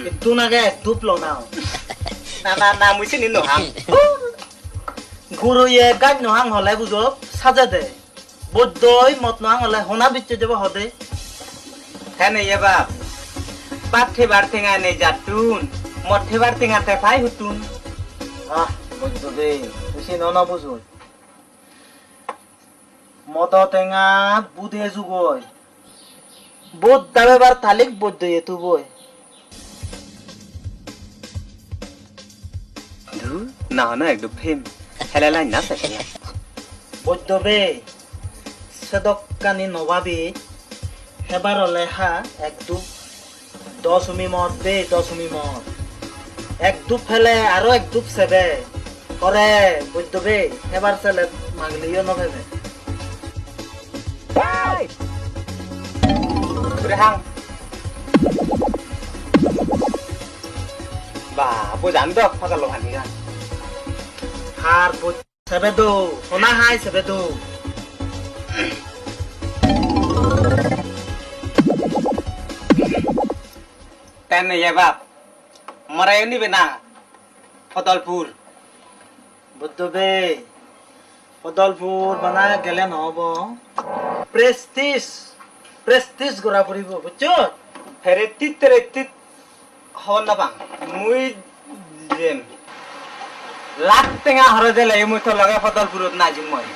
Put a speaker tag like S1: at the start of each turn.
S1: itu naga dup lo now
S2: না মুইছে নি নহা
S1: guru ye gaj no hang hole bujo saja de boddoi mot no hang hole hona bicche jebo hode
S2: হ্যাঁ ইয়ে বাপ পাঠে বার ঠেঙা নেই যাতুন মঠে বার ঠেঙাতে phi হুতুন
S1: ah boddo be tusi no na bujo moto tenga bude jugoi bod dabe bar talik boddo ye tu boy
S2: ধু না না একদম ফেম হেলা লাইন না থাকে
S1: boddo be sedok kani nobabi hebar leha ekdu 10 me মত be 10 মি মত এক দুপ ফেলে আরো এক দুপ সেবে করে বুঝতো বে এবার ছেলে মাগলিও না ভেবে
S2: হাং বা বুঝান তো ফাঁকা লো হানি গান
S1: আর বুঝ সেবে দো সোনা হাই সেবে দো
S2: তেন ইয়ে বাপ মরাই নিবে না ফতলপুর
S1: বুঝতো বে পদলপুর বানায় গেলে নহব প্রেস্টিজ গোরা পড়িব বুঝছো
S2: ফেরেতিত হন না পাং মুই জেম লাখ টেঙা হরে দিলে মুই তো লগে ফতলপুরত না জিম মই